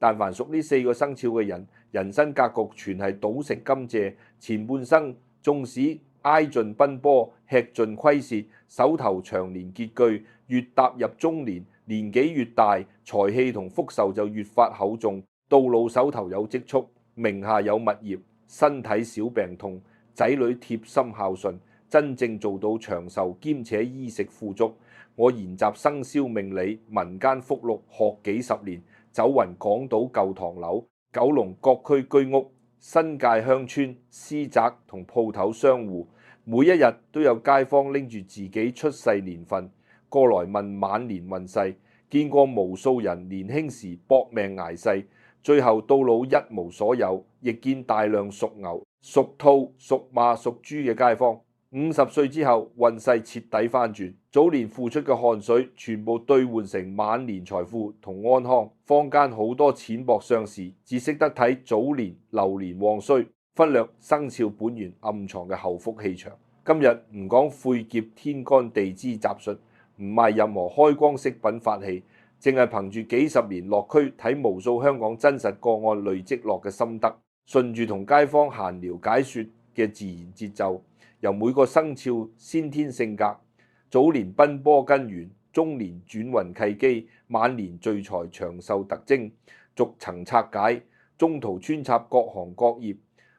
但凡屬呢4個生肖嘅人，人生格局全係賭成甘蔗，前半生縱使挨盡奔波，吃盡虧蝕，手頭長年拮據，越踏入中年，年紀越大，財氣同福壽就越發厚重，到老手頭有積蓄，名下有物業，身體少病痛，仔女貼心孝順，真正做到長壽兼且衣食富足。我研習生肖命理、民間福祿學幾十年，走勻港島舊唐樓、九龍各區居屋、新界鄉村、私宅同鋪頭商戶，每一日都有街坊拎住自己出世年份過來問晚年運勢，見過無數人年輕時搏命捱世，最後到老一無所有，亦見大量屬牛、屬兔、屬馬、屬豬嘅街坊。50歲之後，運勢徹底翻轉，早年付出嘅汗水全部兌換成晚年財富同安康。坊間好多淺薄相士，只識得睇早年流年旺衰，忽略生肖本源暗藏嘅後福氣場。今日唔講晦劫天干地支雜術，唔賣任何開光飾品法器，淨係憑住幾十年落區睇無數香港真實個案累積落嘅心得，順住同街坊閒聊解說嘅自然節奏。由每個生肖先天性格、早年奔波根源、中年轉運契機、晚年聚財長壽特徵，逐層拆解，中途穿插各行各業、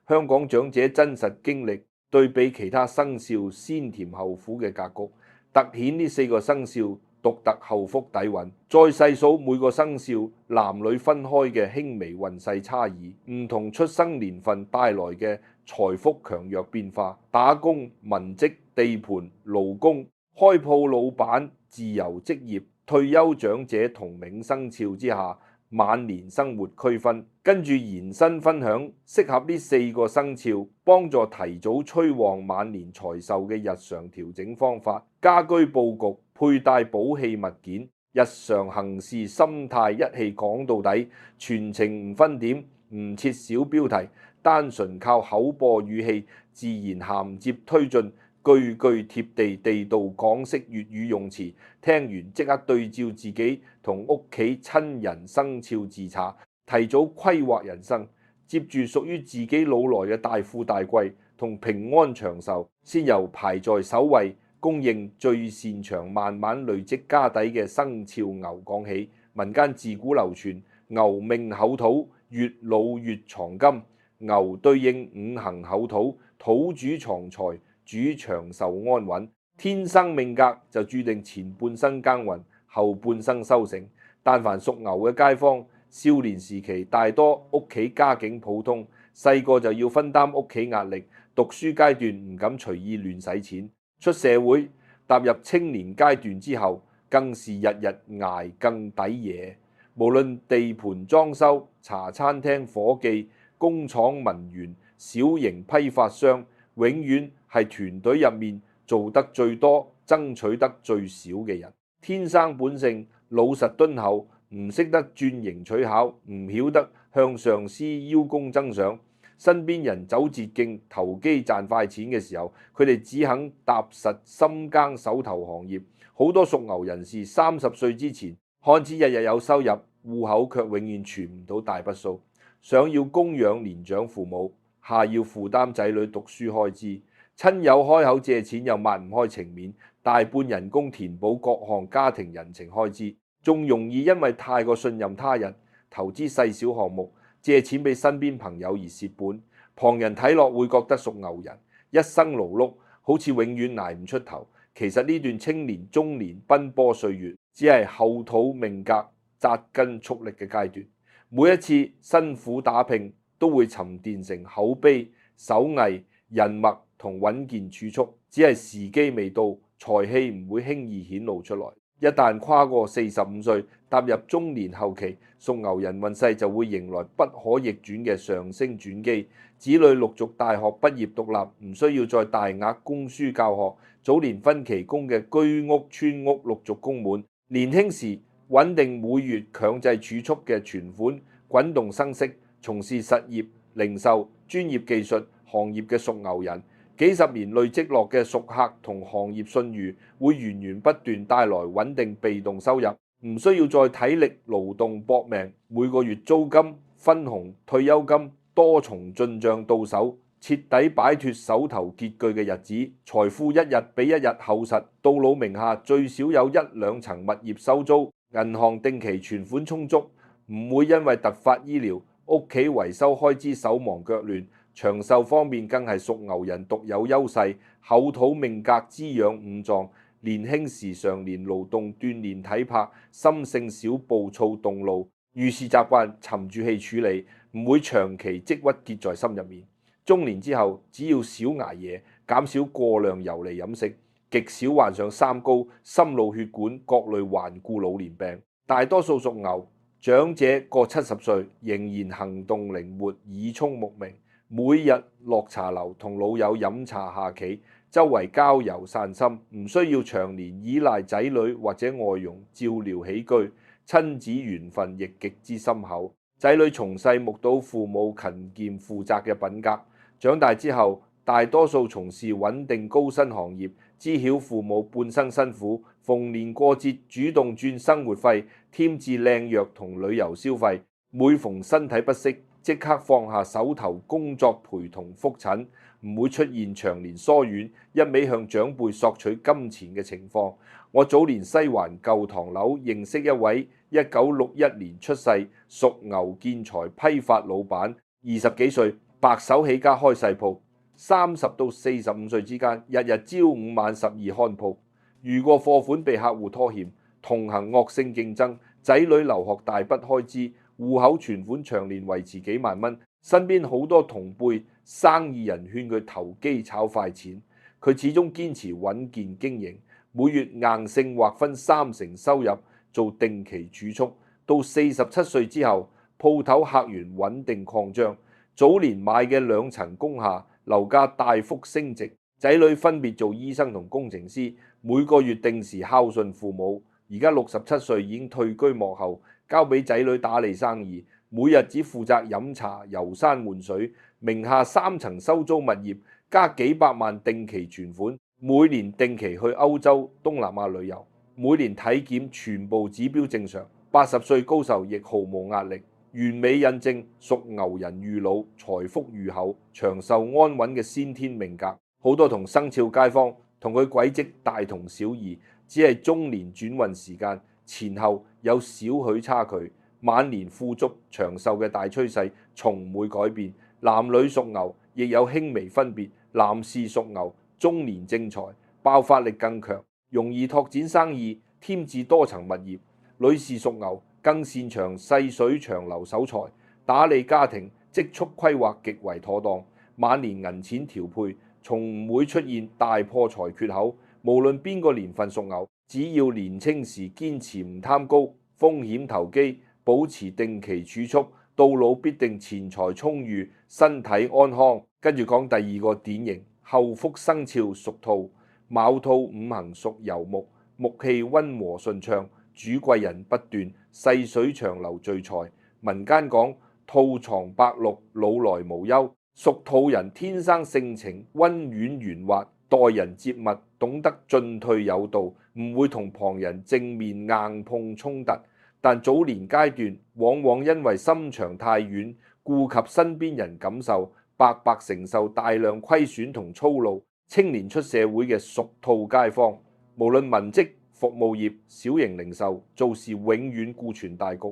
香港長者真實經歷，對比其他生肖先甜後苦嘅格局，凸顯呢4個生肖獨特後福底蘊。再細數每個生肖男女分開嘅輕微運勢差異，唔同出生年份帶來嘅財福強弱變化，打工、文職、地盤、勞工、開鋪老闆、自由職業、退休長者同名生肖之下，晚年生活區分。跟住延伸分享適合呢4個生肖幫助提早催旺晚年財壽嘅日常調整方法，家居佈局、佩戴寶器物件、日常行事心態一氣講到底，全程唔分點，唔設小標題，單純靠口播語氣，自然銜接推進，句句貼地地道港式粵語用詞，聽完即刻對照自己同屋企親人生肖自查，提早規劃人生，接住屬於自己老來嘅大富大貴同平安長壽，先由排在首位，公認最擅長慢慢累積家底嘅生肖牛講起。民間自古流傳，牛命厚土，越老越藏金。牛對應五行厚土，土主藏財，主長壽安穩。天生命格就注定前半生耕耘，後半生收成。但凡屬牛嘅街坊，少年時期大多屋企家境普通，細個就要分擔屋企壓力，讀書階段唔敢隨意亂使錢。出社會踏入青年階段之後，更是日日捱更抵夜。無論地盤裝修、茶餐廳伙計、工廠文員、小型批發商，永遠係團隊入面做得最多、爭取得最少嘅人。天生本性老實敦厚，唔識得轉型取巧，唔曉得向上司邀功爭賞。身邊人走捷徑、投機賺快錢嘅時候，佢哋只肯踏實深耕手頭行業。好多屬牛人士30歲之前看似日日有收入，戶口卻永遠存唔到大筆數。想要供養年長父母，下要負擔仔女讀書開支，親友開口借錢又抹唔開情面，大半人工填補各項家庭人情開支，仲容易因為太過信任他人，投資細小項目，借錢俾身邊朋友而蝕本。旁人睇落會覺得屬牛人一生勞碌，好似永遠捱唔出頭。其實呢段青年中年奔波歲月，只係後土命格扎根蓄力嘅階段。每一次辛苦打拼都會沉澱成口碑、手藝、人脈同穩健儲蓄，只係時機未到，財氣唔會輕易顯露出來。一旦跨過45歲，踏入中年後期，屬牛人運勢就會迎來不可逆轉嘅上升轉機。子女陸續大學畢業獨立，唔需要再大額供書教學。早年分期供嘅居屋、村屋陸續供滿。年輕時穩定每月強制儲蓄嘅存款滾動生息。從事實業、零售、專業技術行業嘅屬牛人，幾十年累積落嘅熟客同行業信譽會源源不斷帶來穩定被動收入。唔需要再體力勞動搏命，每個月租金、分紅、退休金多重進帳到手，徹底擺脫手頭拮據嘅日子，財富一日比一日厚實，到老名下最少有1-2層物業收租，銀行定期存款充足，唔會因為突發醫療、屋企維修開支手忙腳亂。長壽方面更係屬牛人獨有優勢，厚土命格滋養五臟，年輕時常年勞動鍛鍊體魄，心性少暴躁動怒，遇事習慣沉住氣處理，唔會長期積鬱結在心入面。中年之後，只要少捱夜，減少過量油膩飲食，極少患上三高、心腦血管各類頑固老年病。大多數屬牛長者過70歲，仍然行動靈活，耳聰目明。每日落茶樓同老友飲茶下棋，周圍郊遊散心，唔需要長年依賴仔女或者外傭照料起居，親子緣分亦極之深厚。仔女從細目睹父母勤儉負責嘅品格，長大之後大多數從事穩定高薪行業，知曉父母半生辛苦，逢年過節主動轉生活費，添置靚藥同旅遊消費，每逢身體不適，即刻放下手頭工作陪同覆診，唔會出現長年疏遠，一味向長輩索取金錢嘅情況。我早年西環舊唐樓認識一位1961年出世屬牛建材批發老闆，20幾歲白手起家開細鋪，30到45歲之間，日日朝5晚12看鋪。遇過貨款被客戶拖欠，同行惡性競爭，仔女留學大筆開支，戶口存款長年維持幾萬蚊，身邊好多同輩生意人勸佢投機炒快錢，佢始終堅持穩健經營，每月硬性劃分30%收入做定期儲蓄。到47歲之後，鋪頭客源穩定擴張，早年買嘅2層工廈樓價大幅升值，仔女分別做醫生同工程師，每個月定時孝順父母。而家67歲已經退居幕後，交俾仔女打理生意，每日只負責飲茶、遊山玩水，名下3層收租物業，加幾百萬定期存款，每年定期去歐洲、東南亞旅遊，每年體檢全部指標正常，80歲高壽亦毫無壓力，完美印證屬牛人遇老，財福遇厚，長壽安穩嘅先天命格。好多同生肖街坊同佢軌跡大同小異，只係中年轉運時間前後有少許差距，晚年富足長壽嘅大趨勢從唔會改變。男女屬牛亦有輕微分別，男士屬牛中年正財，爆發力更強，容易拓展生意，添置多層物業。女士屬牛更擅長細水長流守財，打理家庭積蓄規劃極為妥當，晚年銀錢調配從唔會出現大破財缺口。無論邊個年份屬牛，只要年青時堅持唔貪高、風險投機，保持定期儲蓄，到老必定錢財充裕、身體安康。跟住講第二個典型，後福生肖屬兔，卯兔五行屬游木，木氣溫和順暢，主貴人不斷，細水長流聚財。民間講兔藏百綠，老來無憂。屬兔人天生性情溫婉圓滑，待人接物懂得進退有道，唔會同旁人正面硬碰衝突。但早年階段往往因為心腸太軟，顧及身邊人感受，白白承受大量虧損同操勞。青年出社會嘅屬兔街坊，無論文職、服務業、小型零售，做事永遠顧全大局。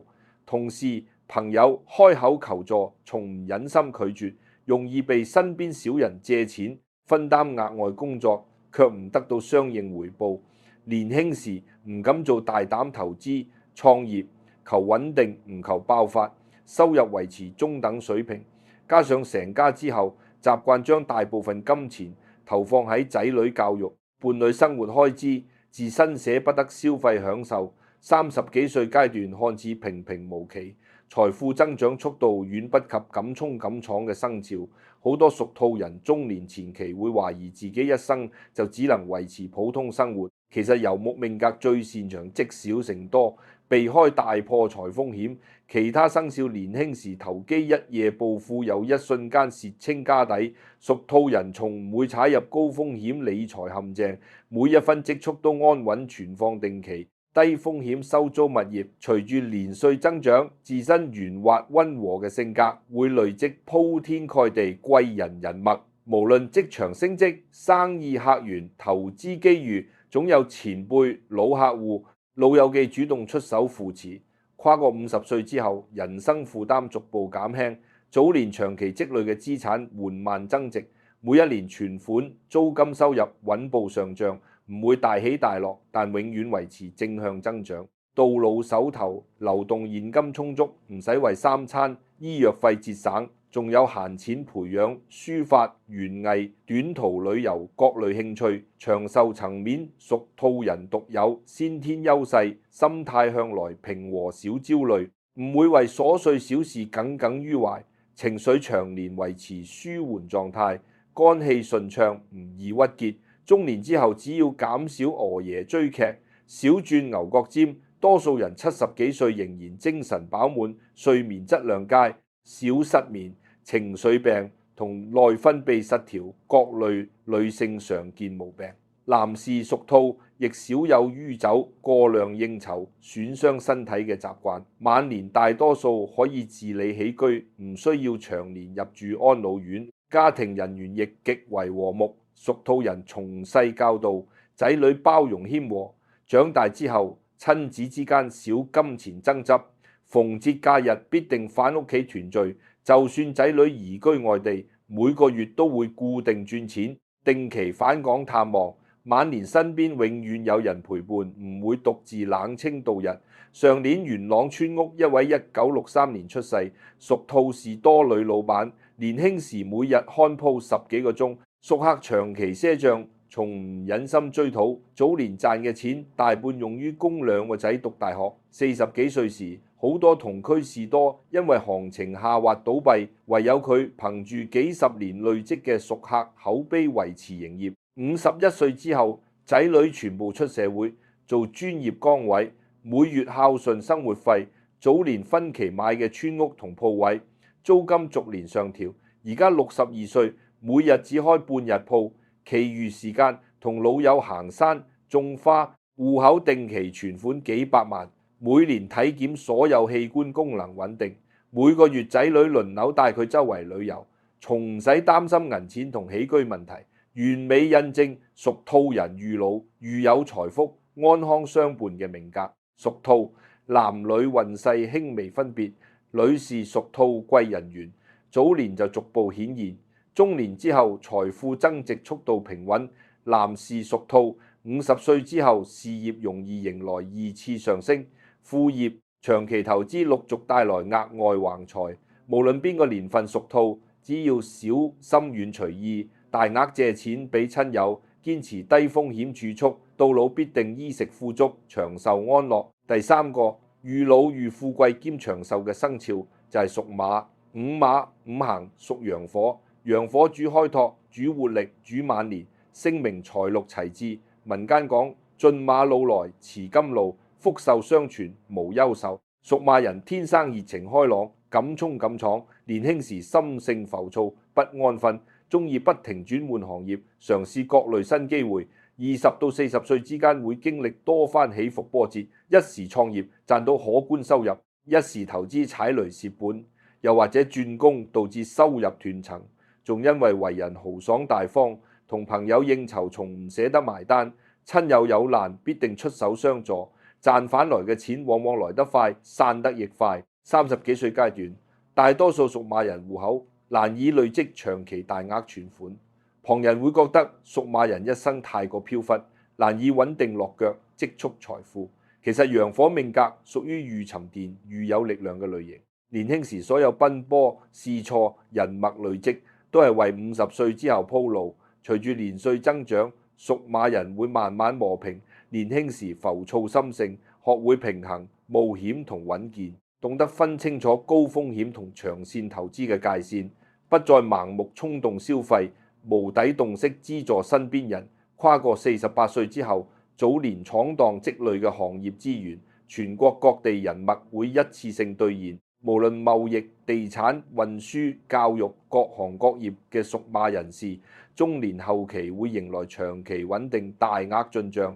同事朋友開口求助，從唔忍心拒絕，容易被身邊小人借錢分擔額外工作，卻唔得到相應回報。年輕時唔敢做大膽投資創業，求穩定唔求爆發，收入維持中等水平。加上成家之後，習慣將大部分金錢投放喺仔女教育、伴侶生活開支，自身捨不得消費享受。30幾歲階段看似平平無奇，財富增長速度遠不及敢衝敢闖嘅生肖。好多屬兔人中年前期會懷疑自己一生就只能維持普通生活。其實游木命格最擅長積少成多，避開大破財風險。其他生肖年輕時投機一夜暴富，又一瞬間蝕清家底。屬兔人從唔會踩入高風險理財陷阱，每一分積蓄都安穩存放定期。低風險收租物業，隨住年歲增長，自身圓滑溫和嘅性格會累積鋪天蓋地貴人人脈。無論職場升職、生意客源、投資機遇，總有前輩、老客戶、老友記主動出手扶持。跨過50歲之後，人生負擔逐步減輕，早年長期積累嘅資產緩慢增值，每一年存款、租金收入穩步上漲。唔會大起大落，但永遠維持正向增長。到老手頭流動現金充足，唔使為3餐醫藥費節省，仲有閒錢培養書法、園藝、短途旅遊各類興趣。長壽層面屬兔人獨有，先天優勢，心態向來平和少焦慮，唔會為瑣碎小事耿耿於懷，情緒長年維持舒緩狀態，肝氣順暢，唔易鬱結。中年之後，只要減少熬夜追劇，少轉牛角尖，多數人70幾歲仍然精神飽滿，睡眠質量佳，少失眠、情緒病同內分泌失調各類女性常見毛病。男士屬兔，亦少有酗酒、過量應酬、損傷身體嘅習慣。晚年大多數可以自理起居，唔需要長年入住安老院。家庭人員亦極為和睦。屬兔人從細教導仔女包容謙和，長大之後親子之間少金錢爭執，逢節假日必定返屋企團聚。就算仔女移居外地，每個月都會固定轉錢，定期返港探望。晚年身邊永遠有人陪伴，唔會獨自冷清度日。上年元朗村屋一位1963年出世、屬兔氏多女老闆，年輕時每日看鋪10幾個鐘。熟客長期賒賬，從唔忍心追討。早年賺嘅錢大半用於供2個仔讀大學。40幾歲時，好多同區士多因為行情下滑倒閉，唯有佢憑住幾十年累積嘅熟客口碑維持營業。51歲之後，仔女全部出社會做專業崗位，每月孝順生活費。早年分期買嘅村屋同鋪位，租金逐年上調。而家62歲。每日只開半日鋪，其餘時間同老友行山、種花，戶口定期存款幾百萬，每年體檢所有器官功能穩定，每個月仔女輪流帶佢周圍旅遊，從唔使擔心銀錢同起居問題，完美印證屬兔人遇老遇有財福、安康相伴嘅命格。屬兔男女運勢輕微分別，女士屬兔貴人緣，早年就逐步顯現。中年之後財富增值速度平穩，男士屬兔50歲之後事業容易迎來2次上升，副業長期投資陸續帶來額外橫財。無論邊個年份屬兔，只要小心遠隨意，大額借錢俾親友，堅持低風險儲蓄，到老必定衣食富足、長壽安樂。第3個遇老遇富貴兼長壽嘅生肖就係屬馬，五行屬陽火。陽火主開拓、主活力、主晚年，聲名財祿齊至。民間講駿馬老來遲甘露，福壽相傳無憂愁。屬馬人天生熱情開朗、敢衝敢闖，年輕時心性浮躁、不安分，中意不停轉換行業，嘗試各類新機會。20到40歲之間會經歷多番起伏波折，一時創業賺到可觀收入，一時投資踩雷蝕本，又或者轉工導致收入斷層。仲因為為人豪爽大方，同朋友應酬從唔捨得埋單，親友有難必定出手相助，賺返來嘅錢往往來得快，散得亦快。30幾歲階段，大多數屬馬人戶口難以累積長期大額存款，旁人會覺得屬馬人一生太過飄忽，難以穩定落腳積蓄財富。其實陽火命格屬於遇沉澱、遇有力量嘅類型，年輕時所有奔波試錯、人脈累積，都係為50歲之後鋪路。隨住年歲增長，屬馬人會慢慢磨平年輕時浮躁心性，學會平衡冒險同穩健，懂得分清楚高風險同長線投資嘅界線，不再盲目衝動消費，無底洞式資助身邊人。跨過48歲之後，早年闖蕩積累嘅行業資源，全國各地人脈會一次性兌現。無論貿易、地產、運輸、教育各行各業嘅屬馬人士，中年後期會迎來長期穩定大額進帳。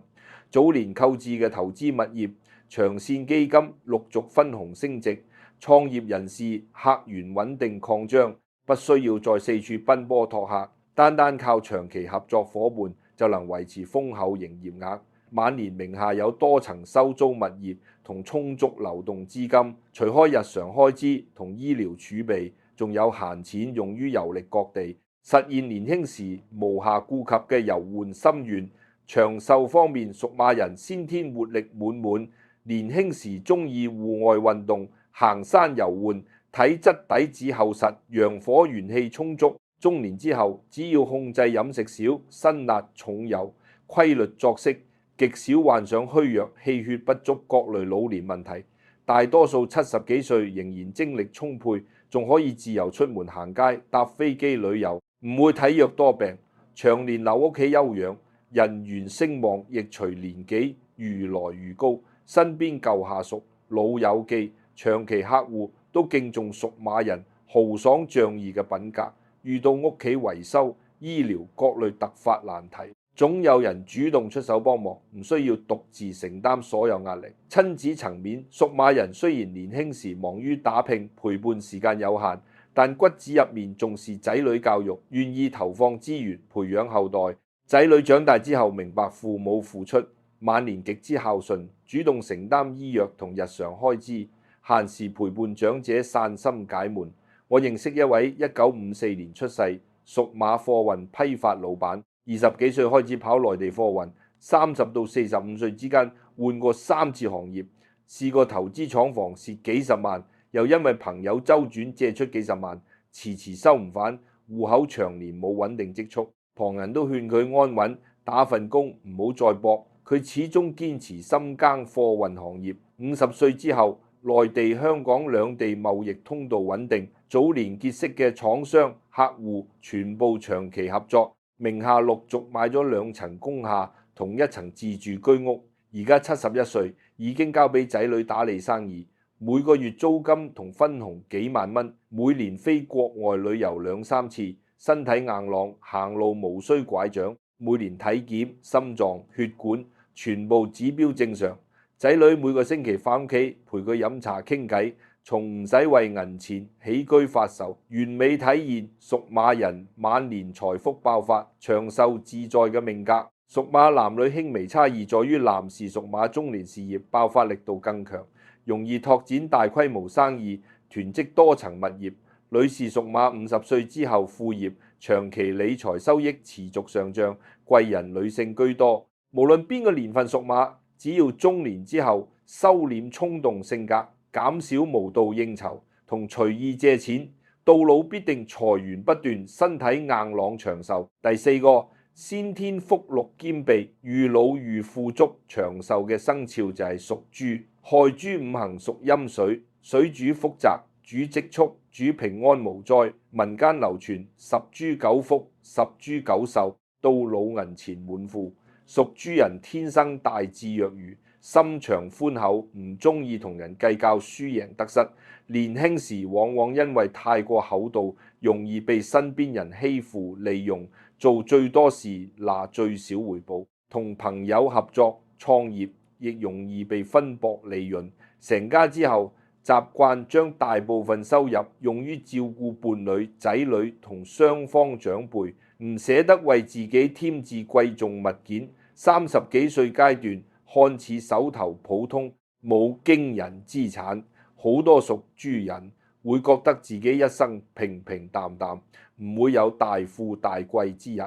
早年購置嘅投資物業、長線基金陸續分紅升值，創業人士客源穩定擴張，不需要再四處奔波拓客，單單靠長期合作夥伴就能維持豐厚營業額。晚年名下有多層收租物業同充足流動資金，除開日常開支同醫療儲備，仲有閒錢用於遊歷各地，實現年輕時無暇顧及嘅遊玩心願。長壽方面，屬馬人先天活力滿滿，年輕時鍾意戶外運動、行山遊玩，體質底子厚實，陽火元氣充足。中年之後，只要控制飲食少、辛辣重油、規律作息，極少患上虛弱、氣血不足各類老年問題。大多數70幾歲仍然精力充沛，仲可以自由出門行街、搭飛機旅遊，唔會體弱多病，長年留屋企休養，人緣聲望亦隨年紀愈來愈高。身邊舊下屬、老友記、長期客戶都敬重屬馬人豪爽仗義嘅品格。遇到屋企維修、醫療各類突發難題，總有人主動出手幫忙，唔需要獨自承擔所有壓力。親子層面，屬馬人雖然年輕時忙於打拼，陪伴時間有限，但骨子入面重視仔女教育，願意投放資源培養後代。仔女長大之後明白父母付出，晚年極之孝順，主動承擔醫藥同日常開支，閒時陪伴長者散心解悶。我認識一位1954年出世、屬馬貨運批發老闆，20幾歲開始跑內地貨運，30到45歲之間換過3次行業，試過投資廠房蝕幾十萬，又因為朋友周轉借出幾十萬，遲遲收唔返，戶口長年冇穩定積蓄。旁人都勸佢安穩，打份工唔好再搏，佢始終堅持深耕貨運行業。50歲之後，內地香港兩地貿易通道穩定，早年結識嘅廠商客戶全部長期合作，名下陸續買咗2層工廈同1層自住居屋。而家71歲，已經交俾仔女打理生意，每個月租金同分紅幾萬蚊，每年飛國外旅遊2、3次，身體硬朗，行路無需拐杖，每年體檢、心臟、血管全部指標正常。仔女每個星期返屋企陪佢飲茶傾偈，從唔使為銀錢起居發愁，完美體現屬馬人晚年財福爆發、長壽自在嘅命格。屬馬男女輕微差異在於男士屬馬中年事業爆發力度更強，容易拓展大規模生意，囤積多層物業。女士屬馬50歲之後副業，長期理財收益持續上漲，貴人女性居多。無論邊個年份屬馬，只要中年之後收斂衝動性格，減少無道應酬同隨意借錢，到老必定財源不斷，身體硬朗長壽。第4個，先天福祿兼備，遇老遇富足長壽嘅生肖就係屬豬。亥豬五行屬陰水，水主福澤，主積蓄，主平安無災。民間流傳10豬9福，10豬9壽，到老銀錢滿庫。屬豬人天生大智若愚，心腸寬厚，唔中意同人計較輸贏得失。年輕時往往因為太過厚道，容易被身邊人欺負利用，做最多事拿最少回報。同朋友合作創業亦容易被分薄利潤。成家之後習慣將大部分收入用於照顧伴侶、仔女同雙方長輩，唔捨得為自己添置貴重物件。30幾歲階段看似手頭普通，冇驚人資產，好多屬豬人會覺得自己一生平平淡淡，唔會有大富大貴之日。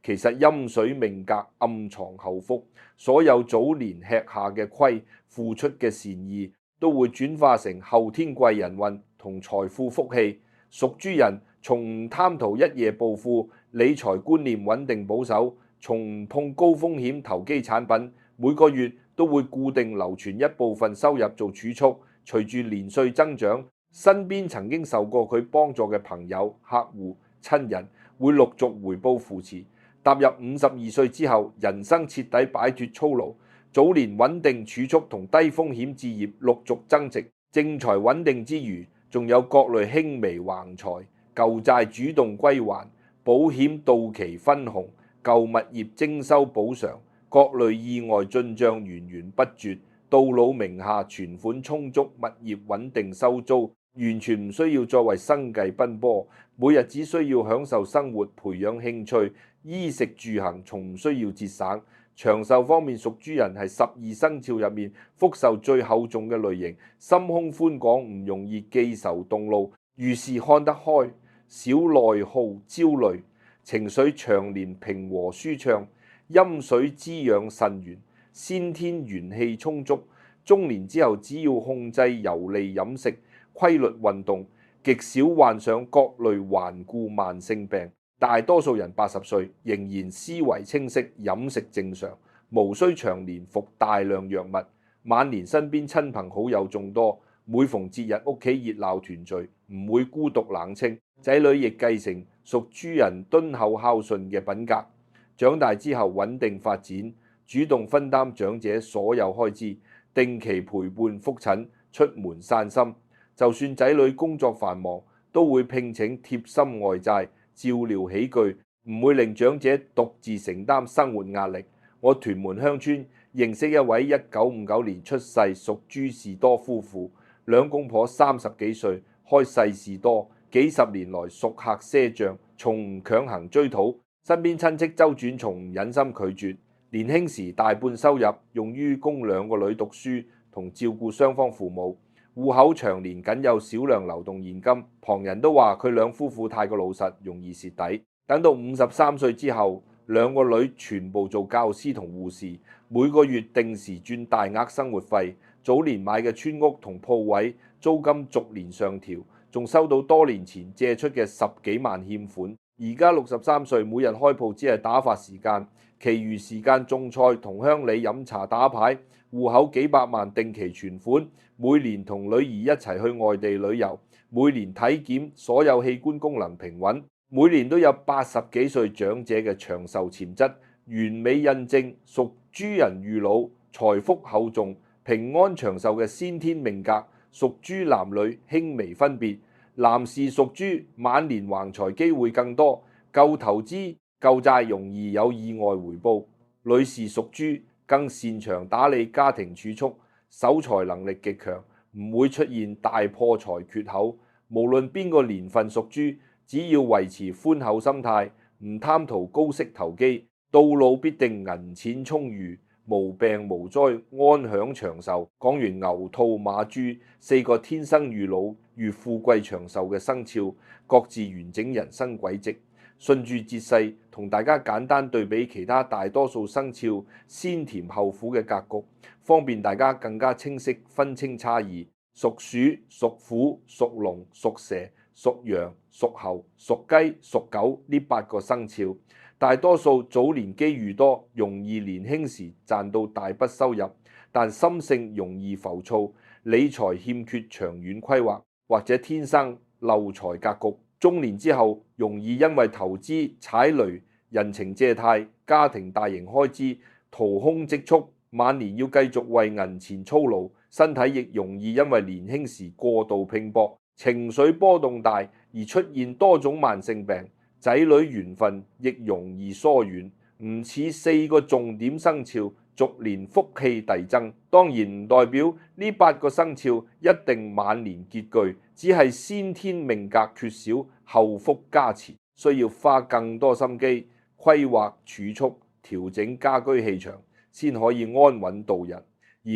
其實陰水命格暗藏後福，所有早年吃下嘅虧、付出嘅善意，都會轉化成後天貴人運同財富福氣。屬豬人從唔貪圖一夜暴富，理財觀念穩定保守，從唔碰高風險投機產品，每個月都會固定留存一部分收入做儲蓄。隨住年歲增長，身邊曾經受過佢幫助嘅朋友、客戶、親人會陸續回報扶持。踏入52歲之後，人生徹底擺脫操勞，早年穩定儲蓄同低風險置業陸續增值，正財穩定之餘，仲有各類輕微橫財、舊債主動歸還、保險到期分紅、舊物業徵收補償、各類意外進帳源源不絕，到老名下存款充足，物業穩定收租，完全唔需要再為生計奔波，每日只需要享受生活，培養興趣，衣食住行從唔需要節省。長壽方面，屬豬人係12生肖入面福壽最厚重嘅類型，心胸寬廣，唔容易記仇動怒，遇事看得開，少內耗焦慮，情緒長年平和舒暢，陰水滋養腎元，先天元氣充足。中年之後，只要控制油膩飲食，規律運動，極少患上各類頑固慢性病。大多數人80歲仍然思維清晰，飲食正常，無需長年服大量藥物。晚年身邊親朋好友眾多，每逢節日屋企熱鬧團聚，唔會孤獨冷清。仔女亦繼承屬豬人敦厚孝順嘅品格，長大之後穩定發展，主動分擔長者所有開支，定期陪伴覆診，出門散心。就算仔女工作繁忙，都會聘請貼心外債，照料起居，唔會令長者獨自承擔生活壓力。我屯門鄉村認識一位1959年出世屬豬士多夫婦，兩公婆30幾歲，開細士多，幾十年來熟客賒賬，從唔強行追討。身邊親戚周轉，從唔忍心拒絕。年輕時大半收入用於供兩個女讀書同照顧雙方父母，戶口長年僅有少量流動現金。旁人都話佢兩夫婦太過老實，容易蝕底。等到53歲之後，兩個女全部做教師同護士，每個月定時轉大額生活費。早年買嘅村屋同鋪位租金逐年上調，仲收到多年前借出嘅10幾萬欠款。而家63歲，每日開鋪只係打發時間，其餘時間種菜、同鄉里飲茶、打牌。戶口幾百萬定期存款，每年同女兒一齊去外地旅遊，每年體檢，所有器官功能平穩，每年都有80幾歲長者嘅長壽潛質，完美印證屬豬人遇老財福厚重、平安長壽嘅先天命格。屬豬男女輕微分別，男士屬豬晚年橫財機會更多，舊投資舊債容易有意外回報。女士屬豬更擅長打理家庭儲蓄，守財能力極強，唔會出現大破財缺口。無論邊個年份屬豬，只要維持寬厚心態，唔貪圖高息投機，到老必定銀錢充裕，無病無災，安享長壽。講完牛、兔、馬、豬4個天生遇老遇富貴長壽嘅生肖，各自完整人生軌跡。順住節勢，同大家簡單對比其他大多數生肖先甜後苦嘅格局，方便大家更加清晰分清差異。屬鼠、屬虎、屬龍、屬蛇、屬羊、屬猴、屬雞、屬狗呢8個生肖，大多數早年機遇多，容易年輕時賺到大筆收入，但心性容易浮躁，理財欠缺長遠規劃，或者天生漏財格局。中年之後，容易因為投資踩雷、人情借貸、家庭大型開支掏空積蓄，晚年要繼續為銀錢操勞，身體亦容易因為年輕時過度拼搏，情緒波動大而出現多種慢性病。仔女緣分亦容易疏遠，唔似4個重點生肖逐年福氣遞增。當然唔代表呢8個生肖一定晚年拮據，只係先天命格缺少後福加持，需要花更多心機規劃儲蓄，調整家居氣場，先可以安穩度日。而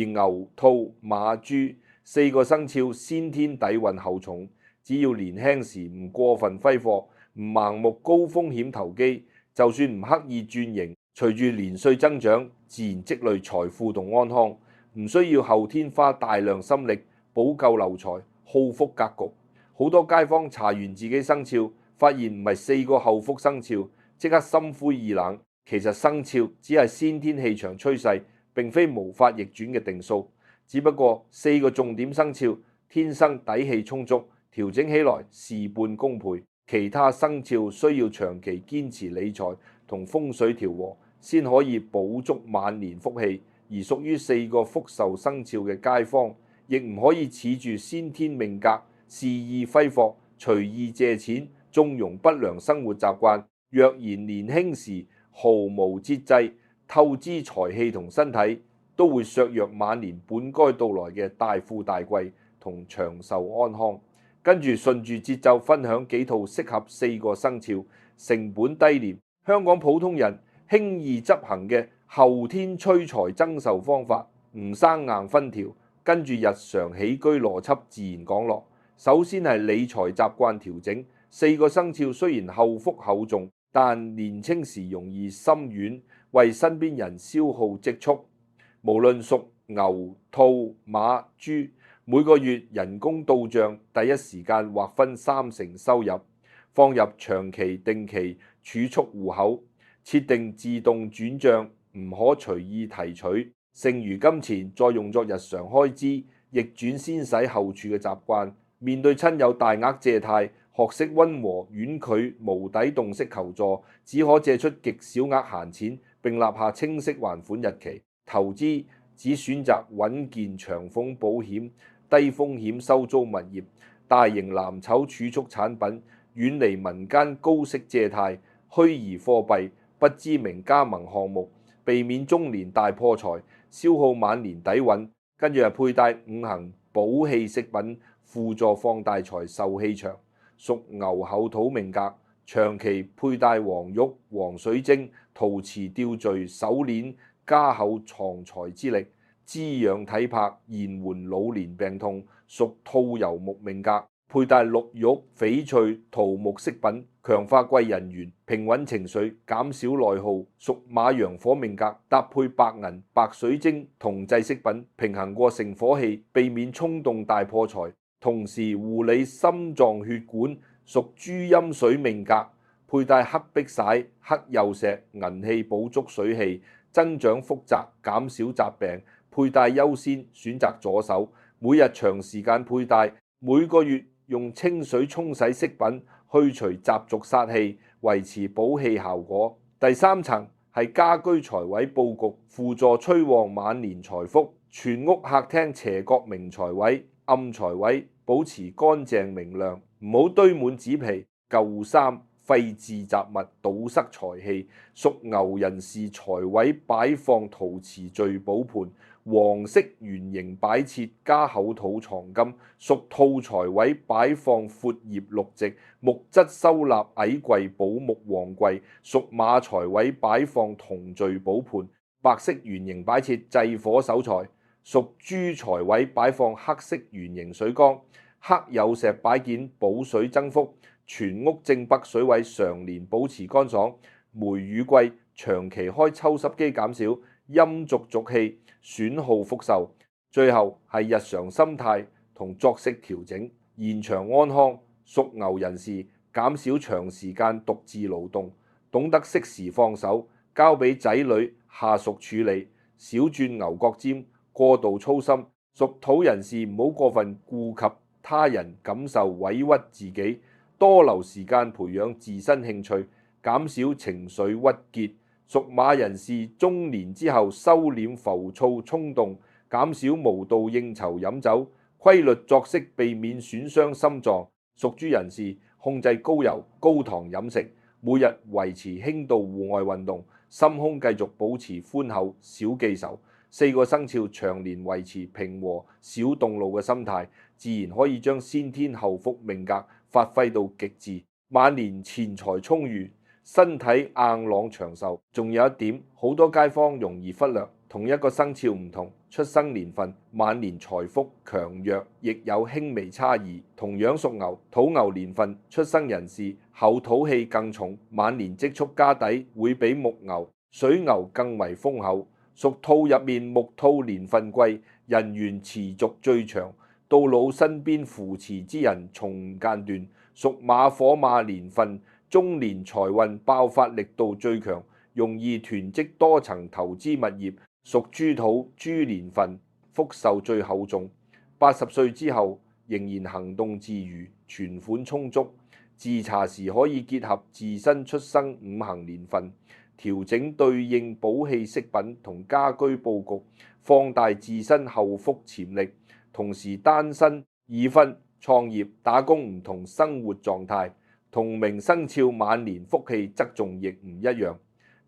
牛、兔、馬、豬4個生肖先天底蘊厚重，只要年輕時唔過分揮霍，唔盲目高風險投機，就算唔刻意轉型，隨住年歲增長，自然積累財富同安康，唔需要後天花大量心力補救漏財、耗福格局。好多街坊查完自己生肖，發現唔係4個後福生肖，即刻心灰意冷。其實生肖只係先天氣場趨勢，並非無法逆轉嘅定數。只不過4個重點生肖天生底氣充足，調整起來事半功倍。其他生肖需要長期堅持理財同風水調和，先可以補足晚年福氣。而屬於4個福壽生肖嘅街坊，亦唔可以恃住先天命格肆意揮霍、隨意借錢、縱容不良生活習慣。若然年輕時毫無節制，透支財氣同身體，都會削弱晚年本該到來嘅大富大貴同長壽安康。跟住順住節奏分享幾套適合4個生肖、成本低廉、香港普通人輕易執行嘅後天催財增壽方法，唔生硬分條。跟住日常起居邏輯自然講落。首先係理財習慣調整。4個生肖雖然後福厚重，但年青時容易心軟，為身邊人消耗積蓄。無論屬牛、兔、馬、豬，每個月人工到帳，第一時間劃分30%收入，放入長期定期儲蓄戶口，設定自動轉帳，唔可隨意提取。剩餘金錢再用作日常開支，逆轉先使後儲嘅習慣。面對親友大額借貸，學識溫和婉拒，無底洞式求助，只可借出極少額閒錢，並立下清晰還款日期。投資只選擇穩健長俸保險、低風險收租物業、大型藍籌儲蓄產品，遠離民間高息借貸、虛擬貨幣、不知名加盟項目，避免中年大破財，消耗晚年底蘊。跟住佩戴5行補氣飾品，輔助放大財壽氣長。屬牛厚土命格，長期佩戴黃玉、黃水晶、陶瓷吊墜、手鏈，加厚藏財之力，滋養體魄，延緩老年病痛。屬兔油木命格，佩戴綠玉、翡翠、桃木飾品，強化貴人緣，平穩情緒，減少內耗。屬馬陽火命格，搭配白銀、白水晶、銅製飾品，平衡過盛火氣，避免衝動大破財。同時護理心臟血管。屬朱陰水命格，佩戴黑碧璽、黑曜石、銀器補足水氣，增長福澤，減少疾病。佩戴優先，選擇左手。每日長時間佩戴，每個月用清水沖洗飾品，去除雜俗煞氣，維持補氣效果。第3層係家居財位佈局，輔助催旺晚年財福。全屋客廳斜角明財位、暗財位，保持乾淨明亮，唔好堆滿紙皮、舊衫、廢置雜物，堵塞財氣。屬牛人士財位擺放陶瓷聚寶盤，黃色圓形擺設加厚土藏金。屬兔財位擺放闊葉綠植，木質收納矮櫃寶木旺櫃。屬馬財位擺放銅聚寶盤，白色圓形擺設祭火守財。屬豬財位擺放黑色圓形水缸，黑曜石擺件補水增福。全屋正北水位常年保持乾爽。梅雨季長期開抽濕機減少陰濁氣，損耗福壽。最後係日常心態同作息調整，延長安康。屬牛人士減少長時間獨自勞動，懂得適時放手，交俾仔女下屬處理，少轉牛角尖，過度操心。屬土人士唔好過分顧及他人感受，委屈自己，多留時間培養自身興趣，減少情緒鬱結。屬馬人士中年之後收斂浮躁衝動，減少無道應酬飲酒，規律作息，避免損傷心臟。屬豬人士控制高油高糖飲食，每日維持輕度戶外運動，心胸繼續保持寬厚，少記仇。4個生肖長年維持平和少動怒嘅心態，自然可以將先天後福命格發揮到極致，晚年錢財充裕，身體硬朗長壽。仲有一點，好多街坊容易忽略，同一個生肖唔同，出生年份、晚年財福強弱亦有輕微差異。同樣屬牛，土牛年份出生人士後土氣更重，晚年積蓄家底會比木牛、水牛更為豐厚。屬兔入面木兔年份貴，人緣持續最長，到老身邊扶持之人從唔間斷。屬馬火馬年份中年財運爆發力度最強，容易囤積多層投資物業。屬豬土豬年份福壽最厚重，80歲之後仍然行動自如，存款充足。自查時可以結合自身出生5行年份，調整對應補氣飾品同家居佈局，放大自身後福潛力。同時單身、已婚、創業、打工唔同生活狀態，同名生肖晚年福氣側重亦唔一樣。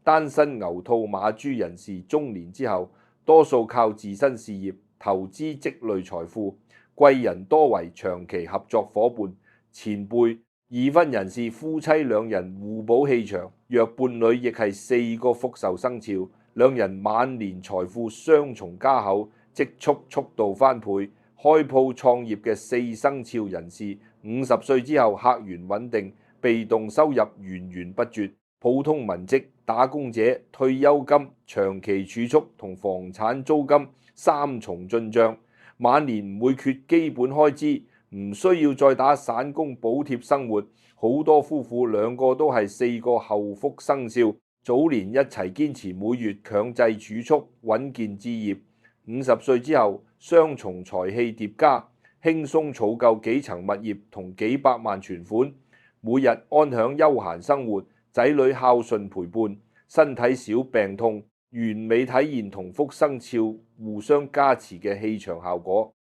單身牛兔馬豬人士中年之後，多數靠自身事業投資積累財富，貴人多為長期合作伙伴、前輩。已婚人士夫妻兩人互補氣場，若伴侶亦係4個福壽生肖，兩人晚年財富雙重加厚，積蓄速度翻倍。開鋪創業嘅4生肖人士50歲之後客源穩定，被動收入源源不絕。普通文職、打工者退休金、長期儲蓄同房產租金3重進帳，晚年唔會缺基本開支，唔需要再打散工補貼生活。好多夫婦兩個都係4個後福生肖，早年一齊堅持每月強制儲蓄，穩健置業。50歲之後，雙重財氣疊加，輕鬆儲夠幾層物業同幾百萬存款，每日安享悠閒生活，仔女孝順陪伴，身體少病痛，完美體現同福生肖互相加持嘅氣場效果。